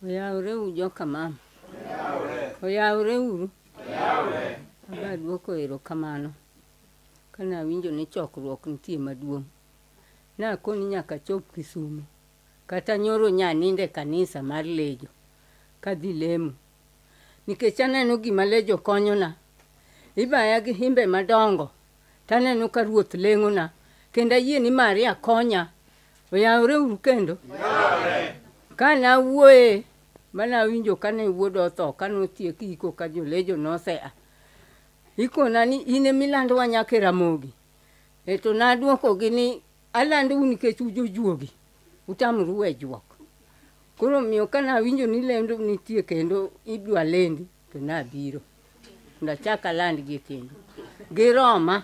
Oyaure ujoka mama. Oyaure uru. Aba duoko erokamano. Kana winjo ni chokruok nitie maduong'. Na koni nyaka chop Kisumu. Kata nyoro nyaninde kanisa mar lejo. Kadhi lemo. Nikech aneno gima lejo konyona. Ibaya gi himbe madongo. Taneno ka ruoth leng'ona. Kendo ayie ni Maria konya. Oyaure uru kendo. Kana wuoye. Mana winjo kane wuodo otho. Kano tieki iko ka jolejo nosea. Ikona ni ine milandowa nyaka e Ramogi. Eto naduoko gi ni Alandou nikech ujojuogi. Utamuru we juok. Koro miyo kana winjo ni lendo nitie kendo idwa lendi. To nabiro. Ndachaka land gi kendo. Giroma.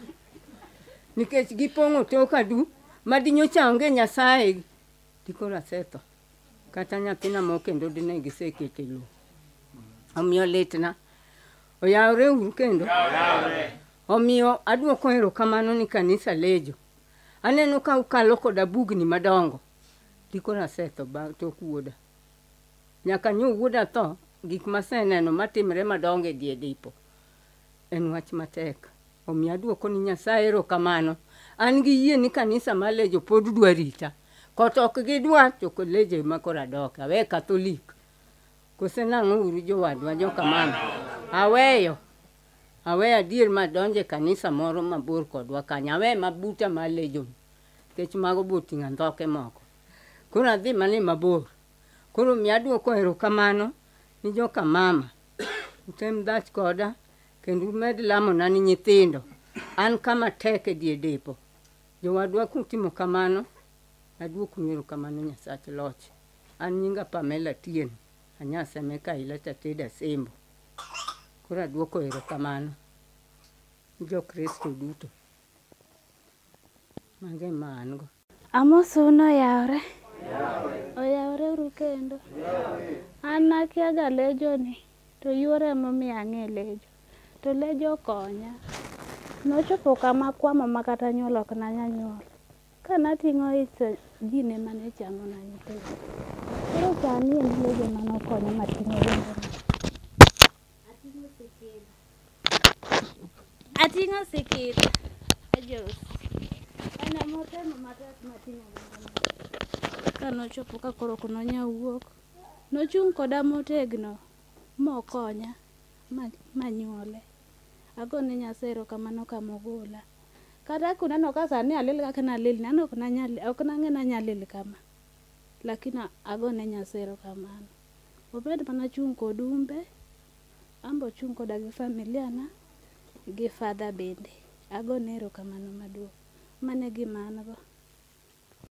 Nikech gipong'o tok adu. Madinyocha onge Nyasaye. Dikora setho. Kata nyathina mo kendo dine gisekete lo. Omiyo litna. Oyaure uru kendo. Omiyo aduoko erokamano ni kanisa lejo. Aneno ka ukalo koda bugni madongo. Dikora setho ba tok wuoda. Nyaka nyo wuoda tho. Gik maseneno matimre madongo e die dipo. En wach matek. Omiyo aduoko ni Nyasaye erokamano. An gi yie ni kanisa malejo pod dwa rita. Kotok gidwa to leje makora doka. Awe Katolik. Kose nang'o uru jowadwa joka mama. Aweyo. Aweyo adier madonje kanisa moro mabor kodwa kanyo. Awe mabuta malejo. Kech mago boting'a ndhoke moko. Koro adhi mane mabor. Koro mi aduoko erokamano ni joka mama. Utem dhach koda. Kendo umed lamona ni nyithindo. An kama tek e die depo. Jowadwa kutimo kamano. Aduoko erokamano Nyasach loch. An nyinga Pamela Tien. Anyase meka ileta teda Sembo. Koro aduoko erokamano. Jo Kristo duto. Mange ma an go. Amoso noyaure. Oyaure uru kendo. An nakiaga lejo ni. To yuore momiyo ang'e lejo. To lejo konya. Nochopo kama kwamo makata nyuol ok nanyanyuol. Kanating'o isa jine mane chamo na nyithindo. Koro sani en lejo manokonya mating'o wengona. Ating'o sikita. Ajos. Ena motemo matek mating'o wengona. Kanochopo ka koro kononya wuok. Nochung' koda motegno. Mokonya. Manyuole. Agone Nyasaye erokamano kamogola. Kata kuneno ka sani alil kaka nalil ni. An ok nang'e nanyalil kama. Lakini agone Nyasaye erokamano. Obed mana chung' kod umbe. Ambo chung' koda gi familia na. Gi father bende. Agone erokamano maduong'. Mane gima an go.